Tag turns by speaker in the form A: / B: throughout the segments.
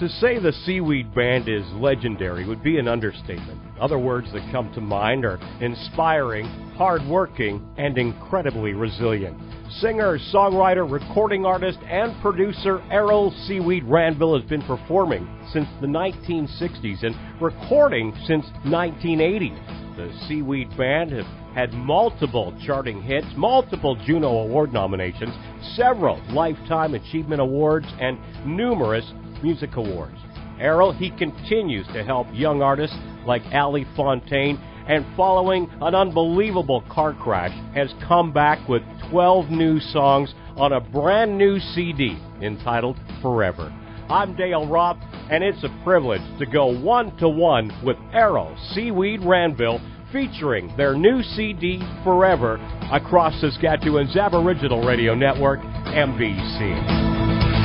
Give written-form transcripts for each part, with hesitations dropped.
A: To say the Seaweed Band is legendary would be an understatement. Other words that come to mind are inspiring, hardworking, and incredibly resilient. Singer, songwriter, recording artist, and producer Errol "Seaweed" Ranville has been performing since the 1960s and recording since 1980. The Seaweed Band have had multiple charting hits, multiple Juno Award nominations, several Lifetime Achievement Awards, and numerous music awards. Errol, he continues to help young artists like Ali Fontaine, and following an unbelievable car crash, has come back with 12 new songs on a brand new CD entitled Forever. I'm Dale Roth, and it's a privilege to go one-to-one with Errol "Seaweed" Ranville, featuring their new CD, Forever, across Saskatchewan's Aboriginal Radio Network, MBC.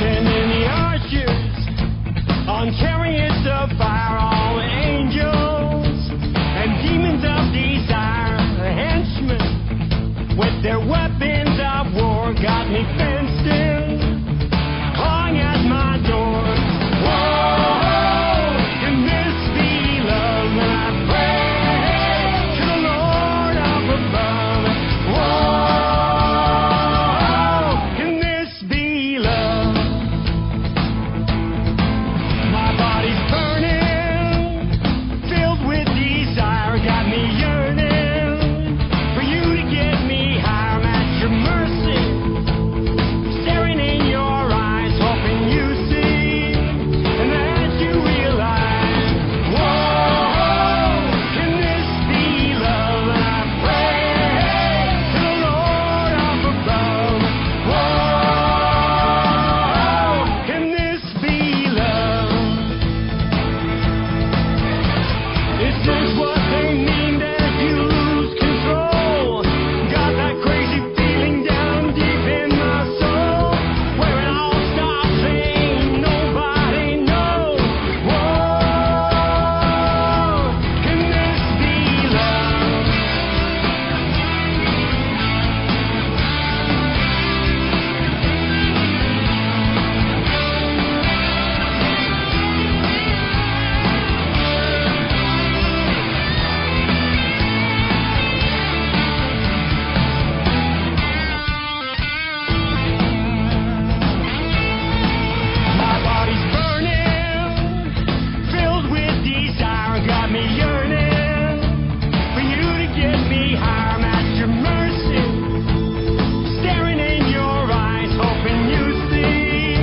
B: Sending the archers on chariots of fire, all angels and demons of desire, henchmen with their weapons of war, got me fenced in, clawing at my door. Whoa, can this be love? And I pray to the Lord up above. Whoa, can this be love? My body's burning, filled with desire, got me yearning for you to get me higher. I'm at your mercy, staring in your eyes, hoping you see, and that you realize. Whoa, can this be love? And I pray to the Lord up above. Whoa, can this be love? Is this what they mean that you lose control? Got that crazy feeling down deep in my soul, where it all stops and nobody knows. Whoa, can this be love? My body's burning, filled with desire, got me yearning for you to get me higher. I'm at your mercy, staring in your eyes, hoping you see,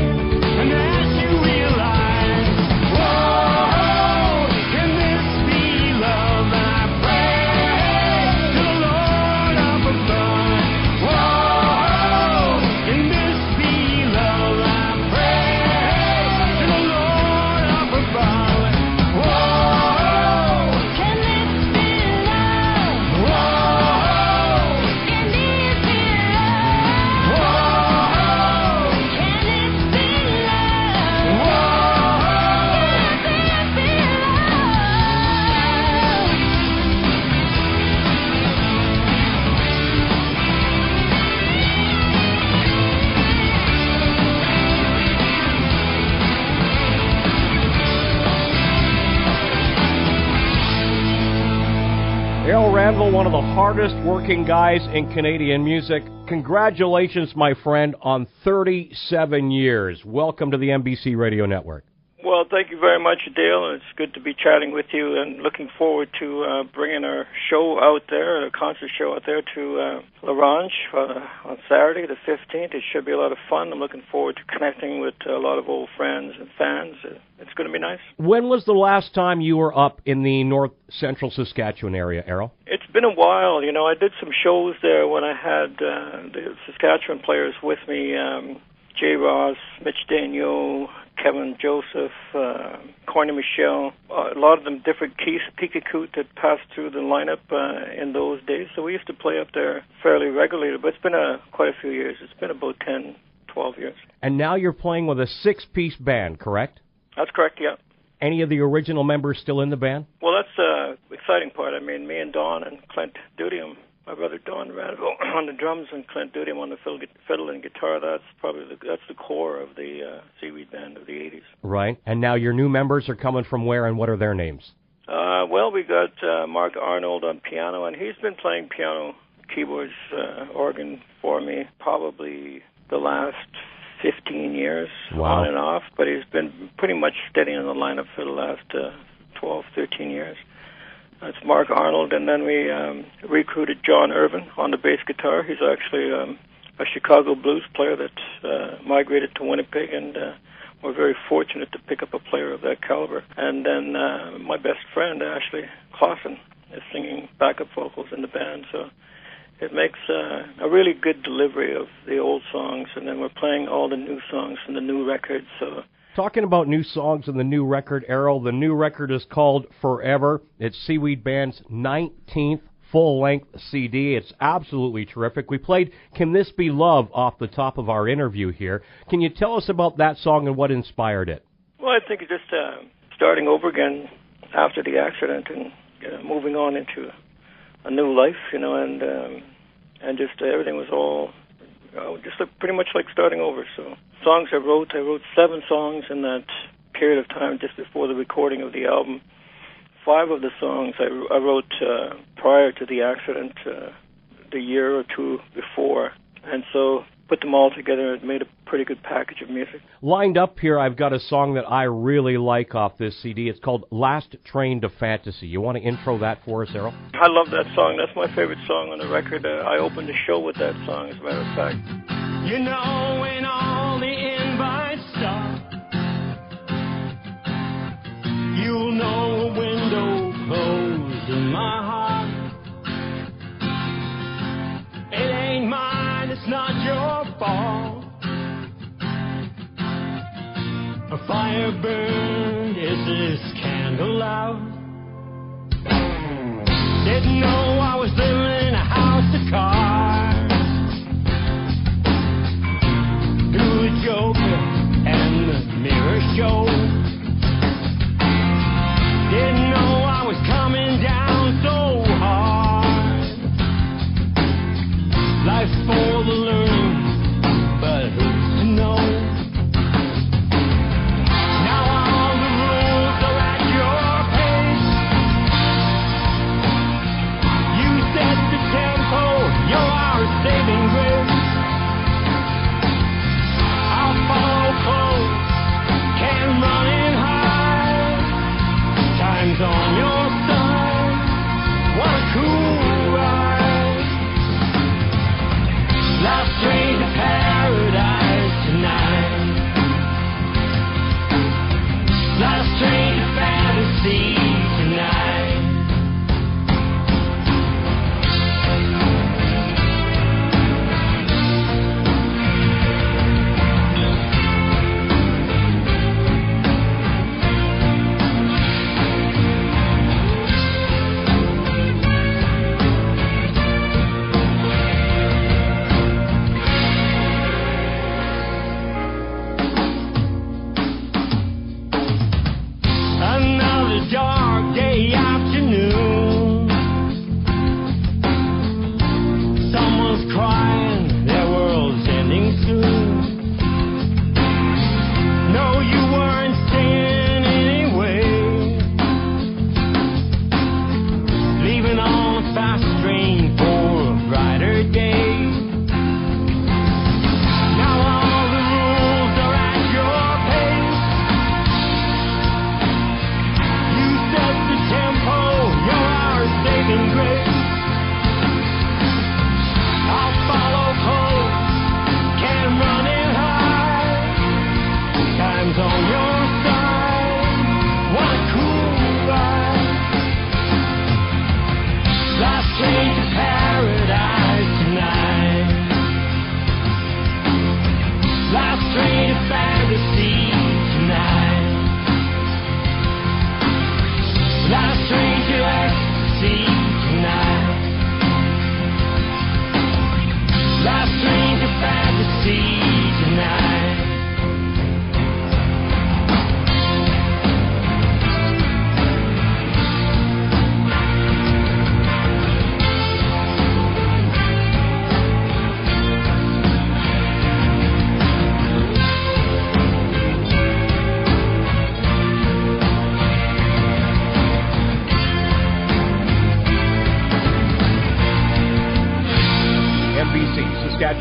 B: and that you realize. Whoa, can this be love? And I pray to the Lord up above. Whoa, can this be love? And I pray to the Lord up above. Whoa, can this be love? Whoa, can this be love? Whoa, can this be love?
A: Errol Ranville, one of the hardest working guys in Canadian music. Congratulations, my friend, on 37 years. Welcome to the MBC Radio Network.
C: Well, thank you very much, Dale. It's good to be chatting with you, and looking forward to bringing our show out there, a concert show out there, to Ronge on Saturday, the 15th. It should be a lot of fun. I'm looking forward to connecting with a lot of old friends and fans. It's going to be nice.
A: When was the last time you were up in the north central Saskatchewan area, Errol?
C: It's been a while. You know, I did some shows there when I had the Saskatchewan players with me, Jay Ross, Mitch Daniel, Kevin Joseph, Corny Michelle, a lot of them different keys, Peekakoot that passed through the lineup in those days. So we used to play up there fairly regularly, but it's been quite a few years. It's been about 10, 12 years.
A: And now you're playing with a six-piece band, correct?
C: That's correct, yeah.
A: Any of the original members still in the band?
C: Well, that's the exciting part. I mean, me and Don and Clint Dutiaume my brother Don Ranville on the drums and Clint Dutiaume on the fiddle and guitar. That's the core of the Seaweed Band of the 80s.
A: Right. And now your new members are coming from where, and what are their names?
C: Well, we got Mark Arnold on piano, and he's been playing piano, keyboards, organ for me probably the last 15 years,
A: wow,
C: on and off, but he's been pretty much steady in the lineup for the last 12, 13 years. That's Mark Arnold, and then we recruited John Irvin on the bass guitar. He's actually a Chicago blues player that migrated to Winnipeg, and we're very fortunate to pick up a player of that caliber. And then my best friend, Ashley Clausen, is singing backup vocals in the band, so it makes a really good delivery of the old songs, and then we're playing all the new songs from the new record, so...
A: Talking about new songs and the new record, Errol, the new record is called Forever. It's Seaweed Band's 19th full-length CD. It's absolutely terrific. We played Can This Be Love off the top of our interview here. Can you tell us about that song and what inspired it?
C: Well, I think it's just starting over again after the accident and moving on into a new life, and just everything was all... pretty much like starting over. So songs I wrote 7 songs in that period of time just before the recording of the album. 5 of the songs I wrote prior to the accident, the year or two before, and so put them all together and made a pretty good package of music.
A: Lined up here, I've got a song that I really like off this CD. It's called Last Train to Fantasy. You want to intro that for us, Errol?
C: I love that song. That's my favorite song on the record. I opened the show with that song, as a matter of fact.
B: You know, when all the invites stop, you'll know a window closed in my heart. It ain't mine, it's not your fault. A fire burned, is this candle out? Didn't know I was living in a house of cards. Through the joker and the mirror show. Didn't know I was coming down so hard. Life's for the learning, but who's to know? Now all the rules are at your pace.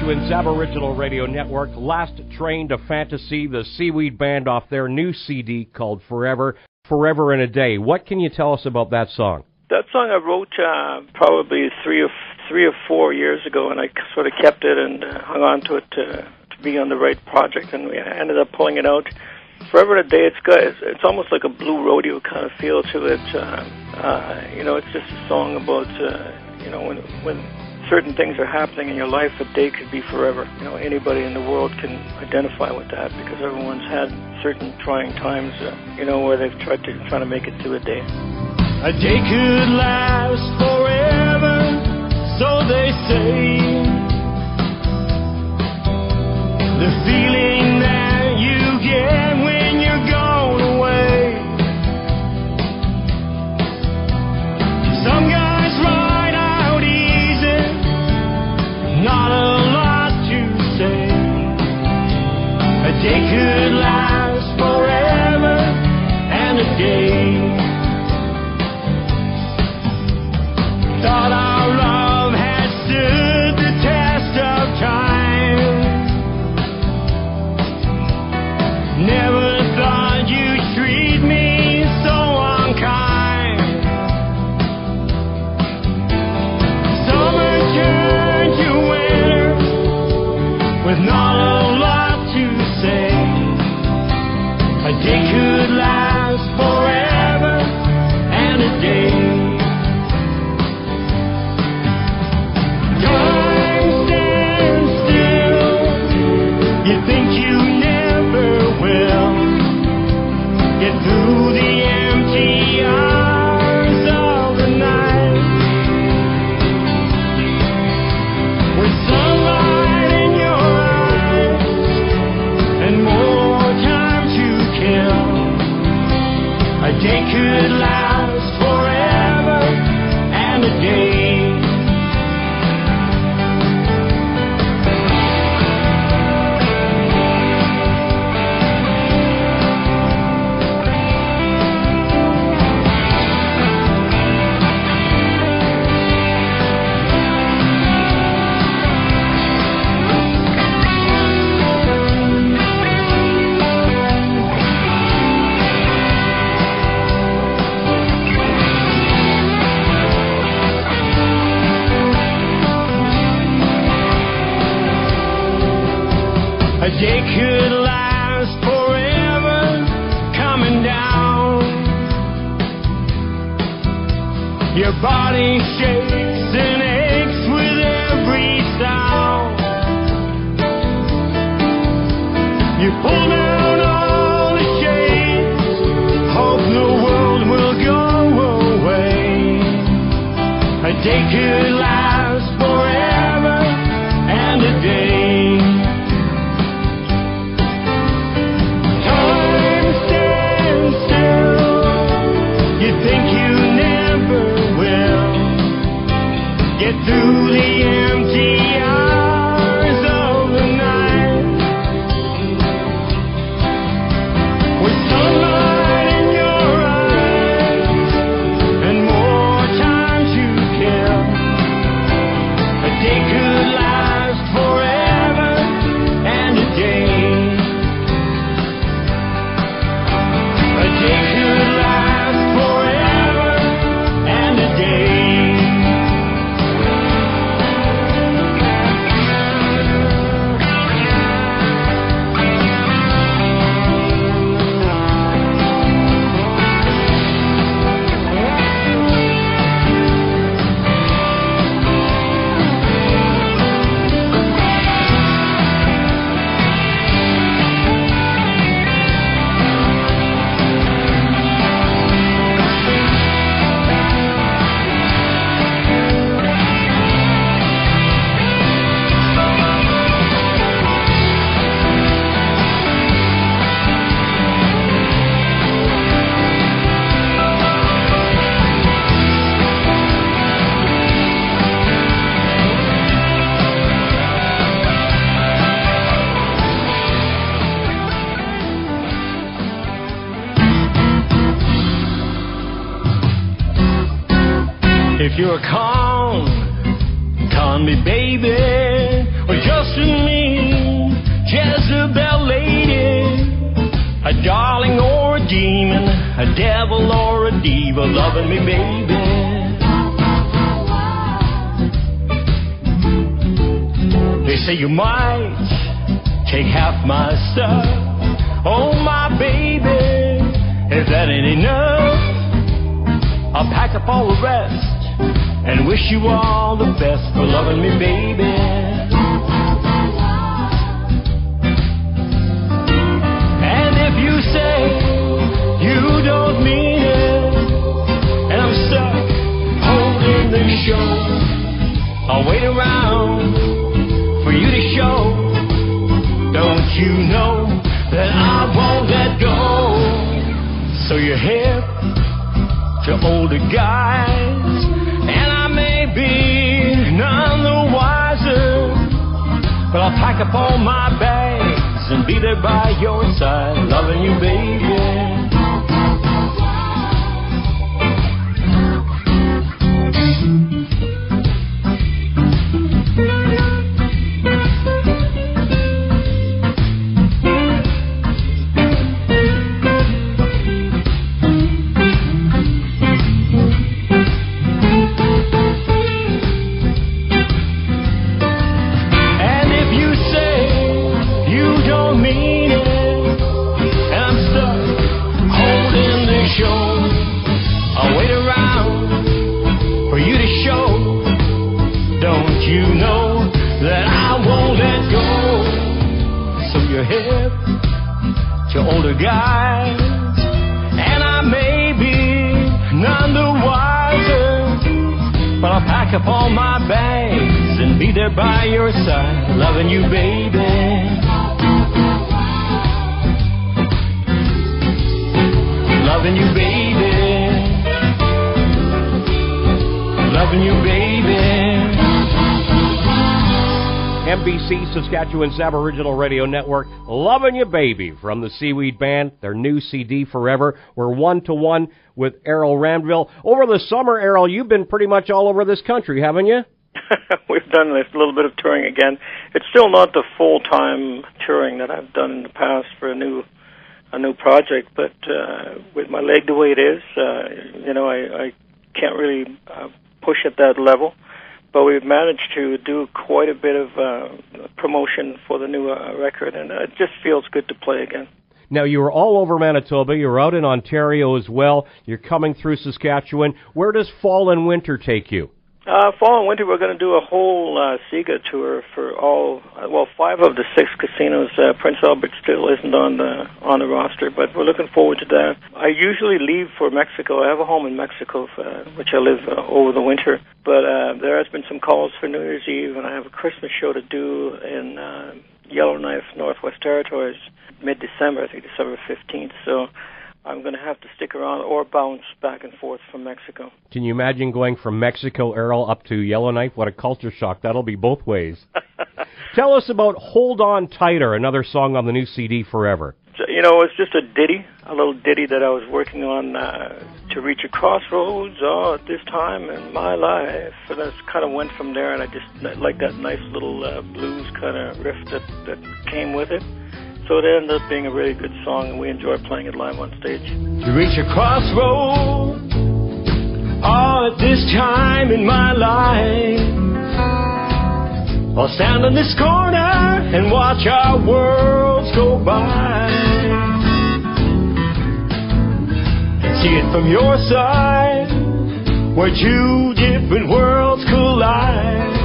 A: Saskatchewan's Aboriginal Radio Network, Last Train to Fantasy, the Seaweed Band, off their new CD called Forever in a Day. What can you tell us about that song?
C: That song I wrote probably three or 4 years ago, and I sort of kept it and hung on to it to be on the right project, and we ended up pulling it out. Forever in a Day, it's almost like a blue rodeo kind of feel to it. It's just a song about, when certain things are happening in your life, a day could be forever. Anybody in the world can identify with that because everyone's had certain trying times, where they've tried to make it through a day.
B: A day could last forever, so they say. The feeling that you get when you're gone away. Some guys ride out easy, not a lot to say. A day could last forever and a day. Thought our love had stood the test of time. Never thought you'd treat me so unkind. Summer turned to winter with not a lot to say. A day could last forever and a day. Through the empty hours of the night, with sunlight in your eyes and more time to kill, a day could last forever and a day. A day could last forever, coming down. Your body shakes and aches with every sound. You pull down all the shades, hope the world will go away. A day could last forever and a day. Through the empty hours of the night, with sunlight in your eyes and more time to kill, a day could last forever and a day. A day could last forever and a day. If you're a con me, baby, or just a darling or a demon, a devil or a diva loving me, baby. They say you might take half my stuff. Oh, my baby, if that ain't enough, I'll pack up all the rest and wish you all the best for loving me, baby. And if you say you don't mean it, and I'm stuck holding the show, I'll wait around for you to show. Don't you know that I won't let go? So you're hip to older guys, and I may be none the wiser, but I'll pack up all my bags and be there by your side, loving you, baby. Guys, and I may be none the wiser, but I'll pack up all my bags and be there by your side, loving you, baby. Loving you, baby. Loving you, baby.
A: MBC Saskatchewan's Aboriginal Radio Network, Lovin' You Baby from the Seaweed Band, their new CD, Forever. We're one-to-one with Errol Ranville. Over the summer, Errol, you've been pretty much all over this country, haven't you?
C: We've done a little bit of touring again. It's still not the full-time touring that I've done in the past for a new project, but with my leg the way it is, I can't really push at that level. But we've managed to do quite a bit of promotion for the new record, and it just feels good to play again.
A: Now, you were all over Manitoba. You were out in Ontario as well. You're coming through Saskatchewan. Where does fall and winter take you?
C: Fall and winter, we're going to do a whole SIGA tour for all, 5 of the 6 casinos. Prince Albert still isn't on the roster, but we're looking forward to that. I usually leave for Mexico. I have a home in Mexico, which I live over the winter. But there has been some calls for New Year's Eve, and I have a Christmas show to do in Yellowknife, Northwest Territories, mid-December, I think December 15th. So I'm going to have to stick around or bounce back and forth from Mexico.
A: Can you imagine going from Mexico, Errol, up to Yellowknife? What a culture shock. That'll be both ways. Tell us about Hold On Tighter, another song on the new CD, Forever.
C: It's just a little ditty that I was working on to reach a crossroads at this time in my life. And that's kind of went from there, and I just like that nice little blues kind of riff that came with it. So it ended up being a really good song, and we enjoy playing it live on stage.
B: To reach a crossroad, at this time in my life, I'll stand on this corner and watch our worlds go by, and see it from your side, where 2 different worlds collide.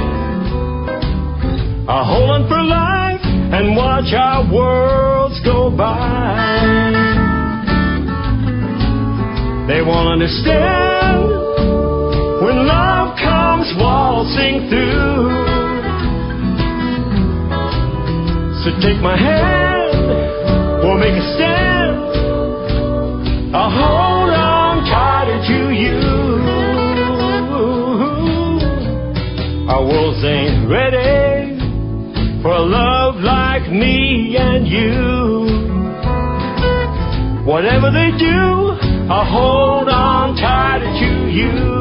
B: I'll hold on for life and watch our worlds go by. They won't understand when love comes waltzing through. So take my hand, we'll make a stand. I'll hold on tighter to you. Our worlds ain't ready for a love like me and you. Whatever they do, I'll hold on tighter to you.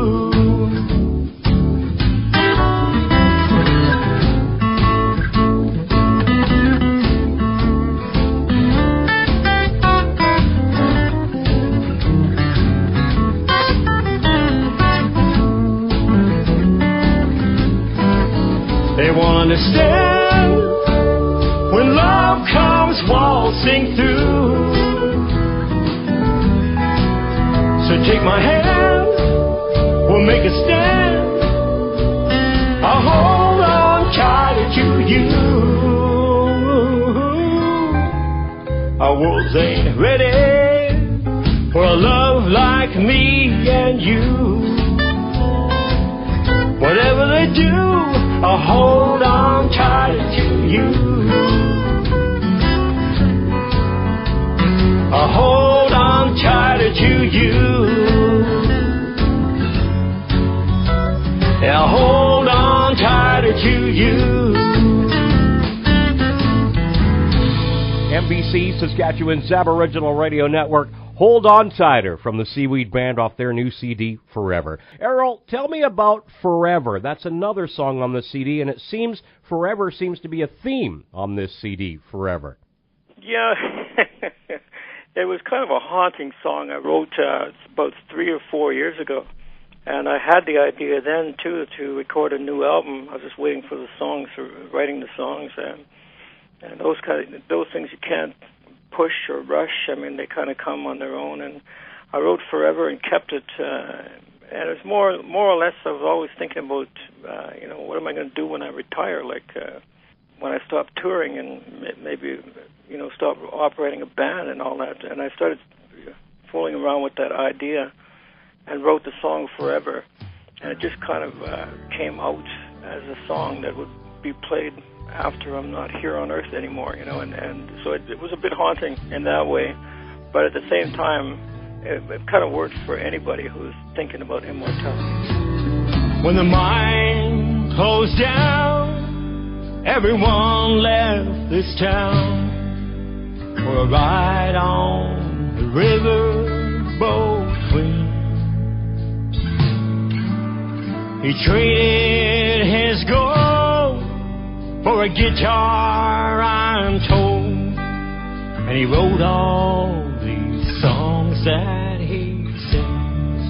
B: understand when love comes waltzing through. So take my hand, we'll make a stand. I'll hold on tighter to you. Our worlds ain't ready for a love like me and you. Whatever they do, I'll hold on tighter to you. I'll hold on tighter to you. I'll hold on tighter to you.
A: MBC Saskatchewan's Aboriginal Radio Network. Hold On Tighter from the Seaweed Band off their new CD, Forever. Errol, tell me about Forever. That's another song on the CD, and it seems Forever seems to be a theme on this CD, Forever.
C: Yeah, it was kind of a haunting song I wrote about 3 or 4 years ago. And I had the idea then, too, to record a new album. I was just waiting for the songs, or writing the songs, and those things you can't push or rush. I mean, they kind of come on their own. And I wrote Forever and kept it. And it's more or less, I was always thinking about, what am I going to do when I retire? Like when I stop touring and maybe, stop operating a band and all that. And I started fooling around with that idea and wrote the song Forever. And it just kind of came out as a song that would be played after I'm not here on Earth anymore, and so it was a bit haunting in that way, but at the same time, it kind of works for anybody who's thinking about immortality.
B: When the mine closed down, everyone left this town for a ride on the riverboat Queen. He traded his gold for a guitar, I'm told, and he wrote all these songs that he sings.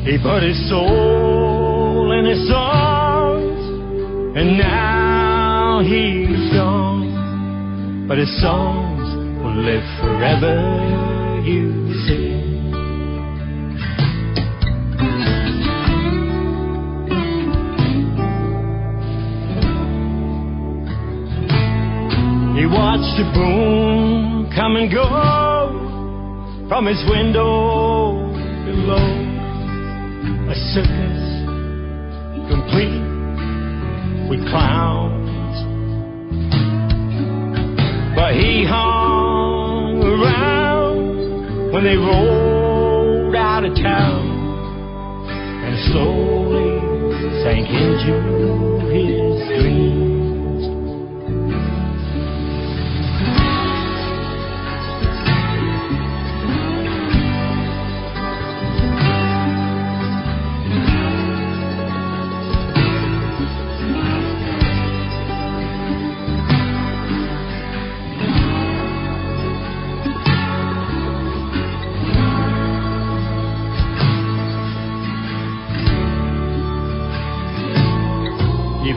B: He put his soul in his songs, and now he's gone, but his songs will live forever, you see. He watched the boom come and go from his window below. A circus complete with clowns. But he hung around when they rolled out of town and slowly sank into his dreams.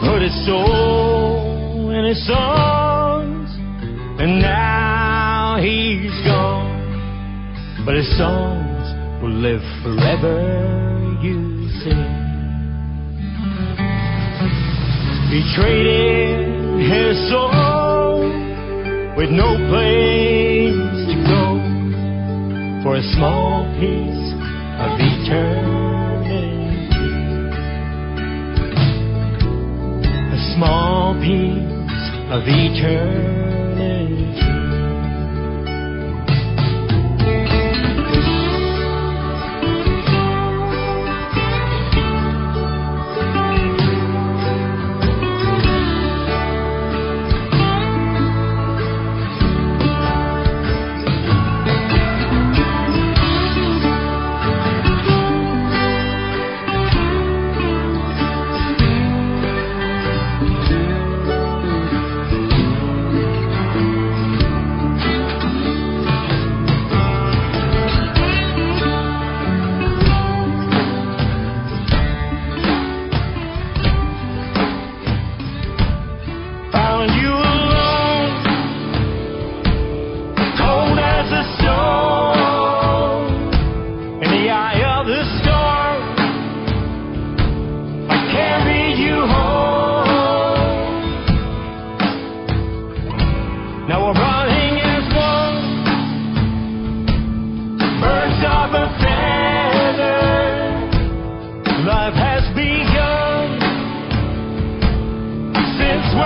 B: Put his soul in his songs, and now he's gone, but his songs will live forever, you see. He traded his soul with no place to go for a small piece of eternity. Small piece of eternity.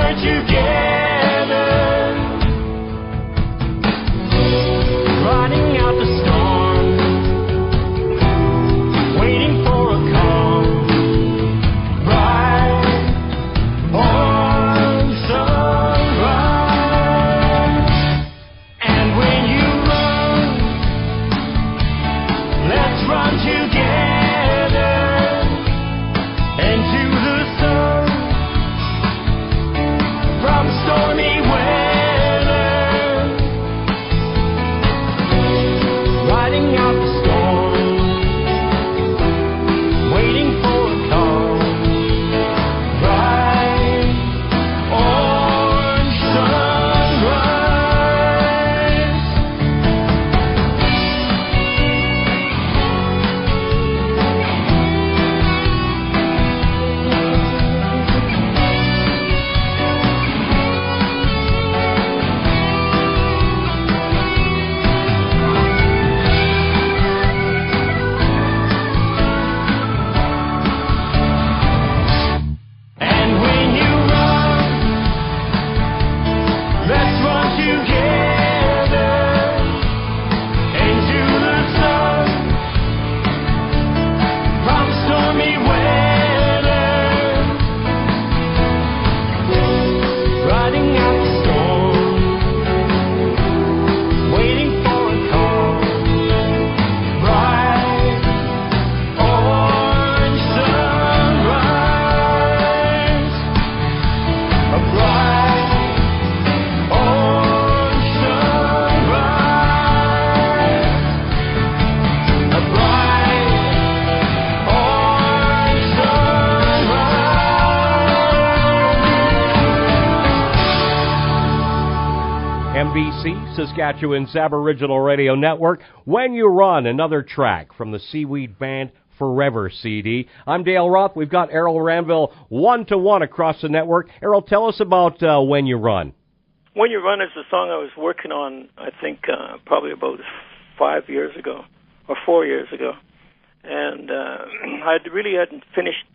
B: we're together, riding out the storm, waiting for a calm, bright orange sunrise. And when you run, let's run together into the sun, from stormy weather, riding out the storm, waiting for a calm, bright orange sunrise. And when you run, let's run together into the sun, from stormy weather, riding out the storm, waiting for a calm, bright orange sunrise, a bright orange sunrise, a bright orange sunrise.
A: MBC, Saskatchewan's Aboriginal Radio Network. When You Run, another track from the Seaweed Band Forever CD. I'm Dale Roth. We've got Errol Ranville 1-to-1 across the network. Errol, tell us about When You Run.
C: When You Run is a song I was working on, I think, probably about 5 years ago, or 4 years ago. And I really hadn't finished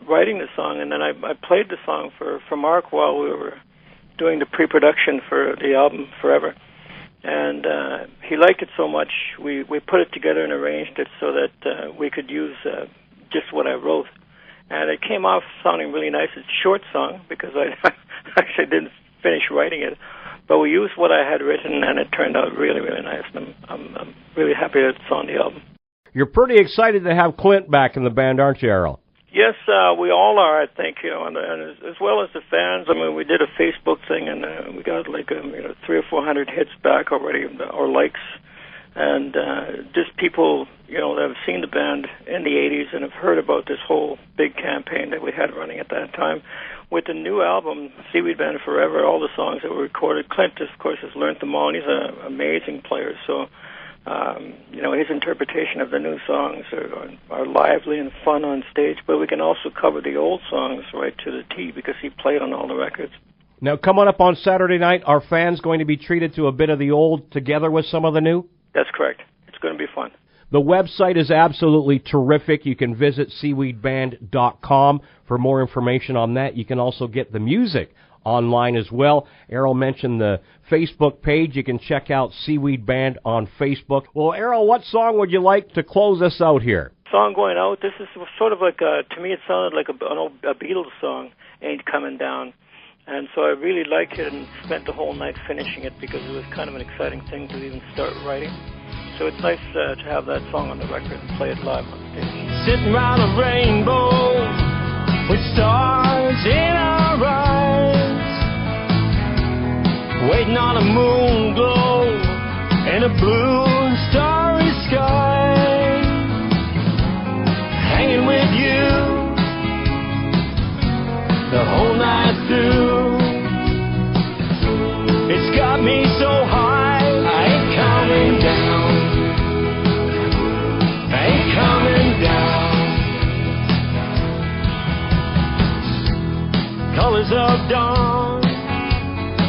C: writing the song, and then I played the song for Mark while we were doing the pre-production for the album Forever. And he liked it so much, we put it together and arranged it so that we could use just what I wrote. And it came off sounding really nice. It's a short song because I actually didn't finish writing it. But we used what I had written, and it turned out really, really nice. And I'm really happy that it's on the album.
A: You're pretty excited to have Clint back in the band, aren't you, Errol?
C: Yes, we all are, I think, and as well as the fans. I mean, we did a Facebook thing, and we got like 300 or 400 hits back already, or likes, and just people, that have seen the band in the 80s and have heard about this whole big campaign that we had running at that time. With the new album, Seaweed Band Forever, all the songs that were recorded, Clint, of course, has learned them all, and he's an amazing player, so... his interpretation of the new songs are lively and fun on stage, but we can also cover the old songs right to the T because he played on all the records.
A: Now, coming up on Saturday night, are fans going to be treated to a bit of the old together with some of the new?
C: That's correct. It's going to be fun.
A: The website is absolutely terrific. You can visit seaweedband.com for more information on that. You can also get the music online as well. Errol mentioned the Facebook page. You can check out Seaweed Band on Facebook. Well, Errol, what song would you like to close us out here?
C: Song going out, this is sort of like, to me it sounded like a Beatles song, Ain't Coming Down. And so I really liked it and spent the whole night finishing it because it was kind of an exciting thing to even start writing. So it's nice to have that song on the record and play it live on stage.
B: Sitting around a rainbow with stars in our eyes, waiting on a moon glow in a blue starry sky, hanging with you the whole night through. It's got me so high, I ain't coming down, I ain't coming down. Colors of dawn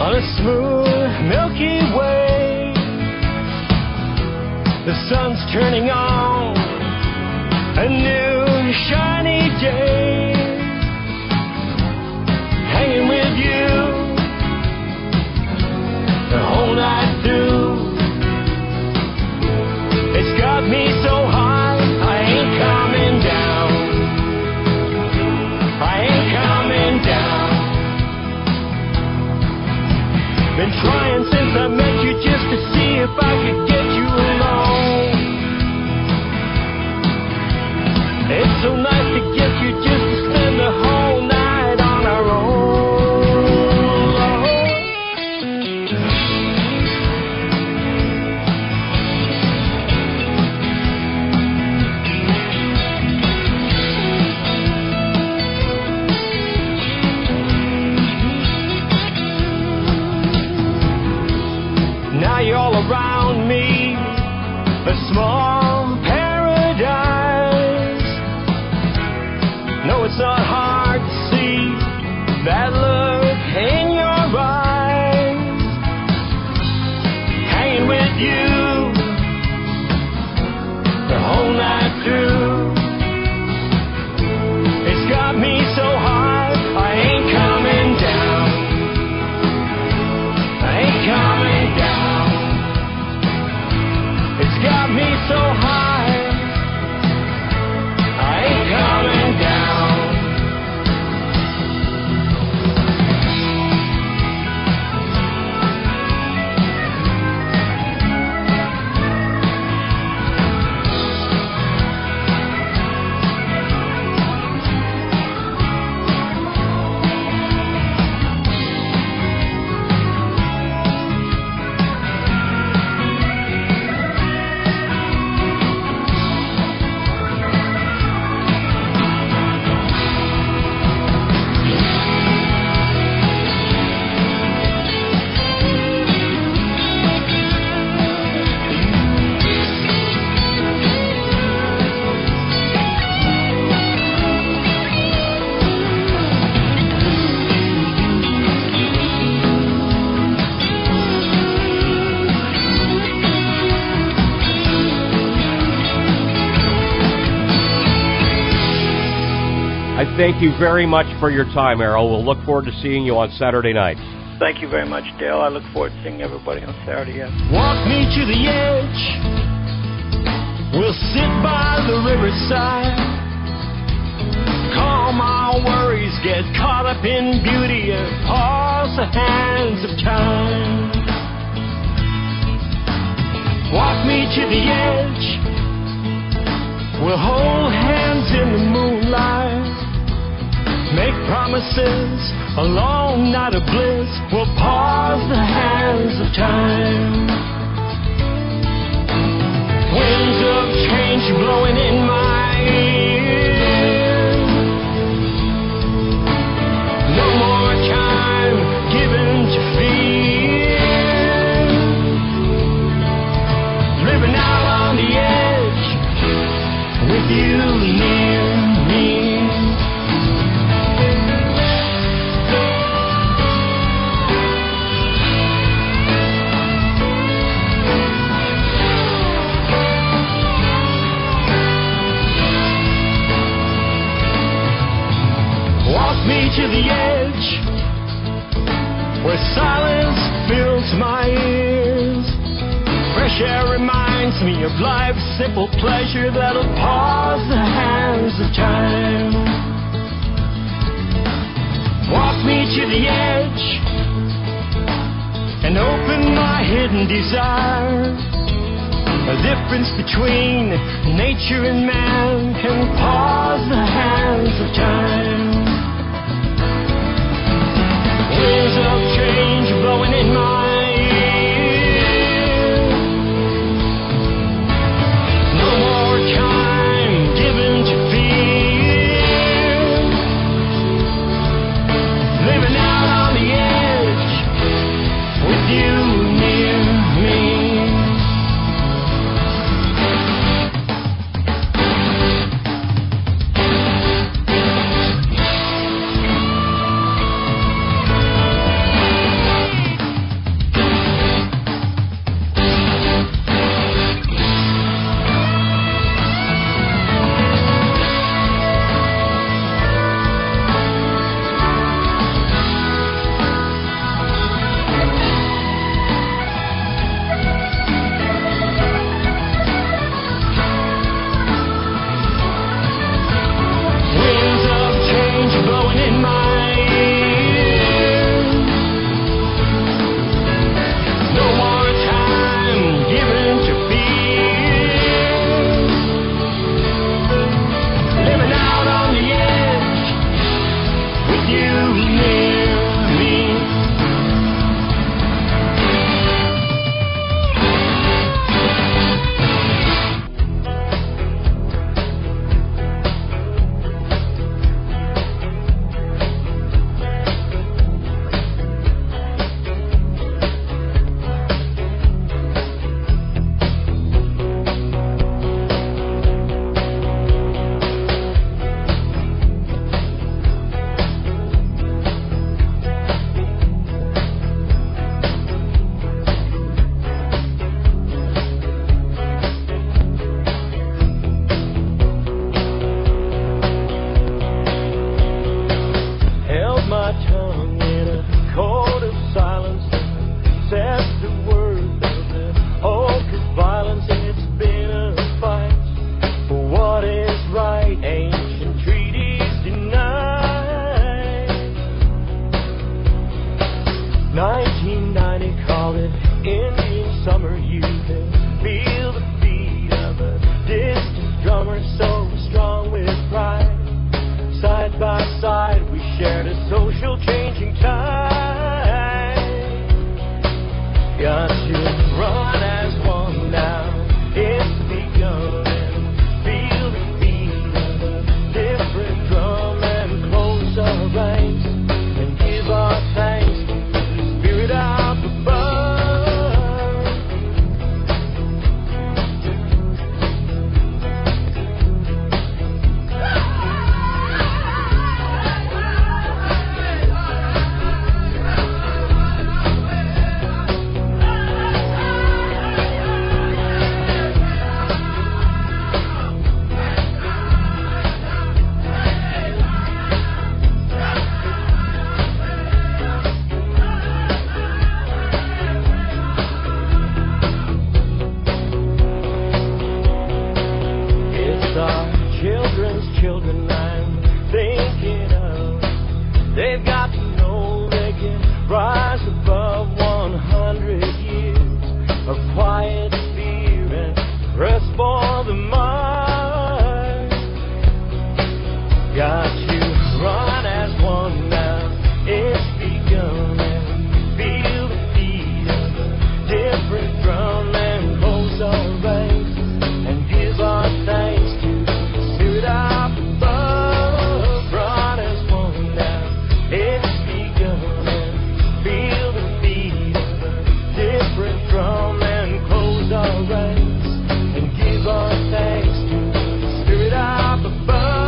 B: on a smooth Milky Way, the sun's turning on a new shiny day, hanging with you got me so high, I ain't coming down. I ain't coming down. Been trying since I met you just to see if I could get you alone. It's so nice to get you just to spend the whole night on our own. Now you're all around me, a small paradise. No, it's not hard to see that look in your eyes. Hanging with you the whole night through. It's got me so high, I ain't coming down. I ain't coming down. It's got me so high, I ain't coming down.
A: Thank you very much for your time, Errol. We'll look forward to seeing you on Saturday night.
C: Thank you very much, Dale. I look forward to seeing everybody on Saturday, yes.
B: Walk me to the edge. We'll sit by the riverside. Calm our worries, get caught up in beauty and pause the hands of time. Walk me to the edge. We'll hold hands in the moonlight. Make promises, a long night of bliss. We'll pause the hands of time. Winds of change blowing in my ears. No more time given to fear. Living out on the edge with you near me. Me to the edge where silence fills my ears. Fresh air reminds me of life's simple pleasure that'll pause the hands of time. Walk me to the edge and open my hidden desire. The difference between nature and man can pause the hands of time. Winds of change blowing in my ear. No more time given to fear. Living out on the edge with you near me. children I'm thinking of. They've got to know they can rise above 100 years of quiet fear and rest for the mind. Got to run as one now, it's begun, and feel the beat of a different drum and close our ranks and give our thanks to the spirit up above. Run as one now, it's begun, and feel the beat of a different drum and close our ranks and give our thanks to the spirit up above.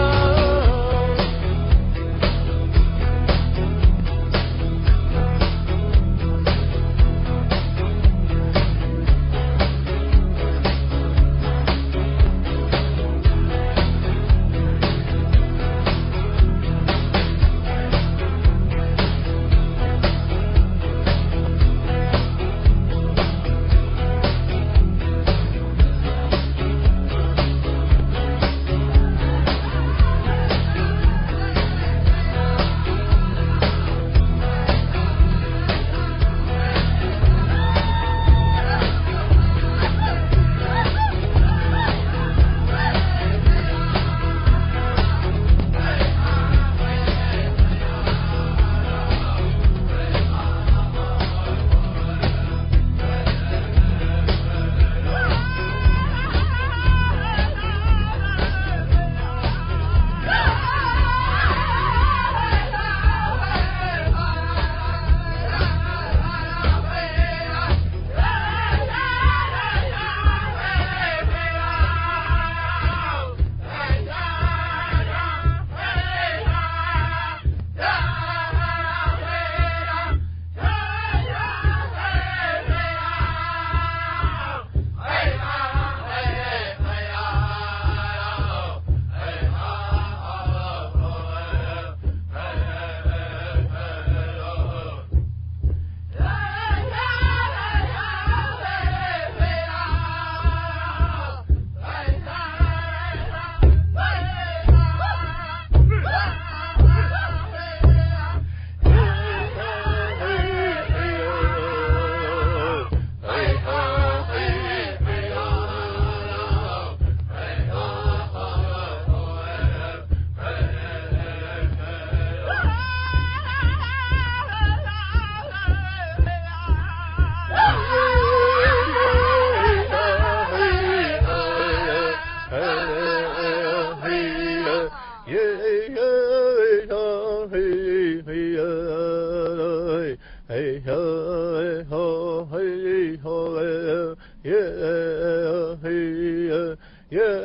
B: Yeah.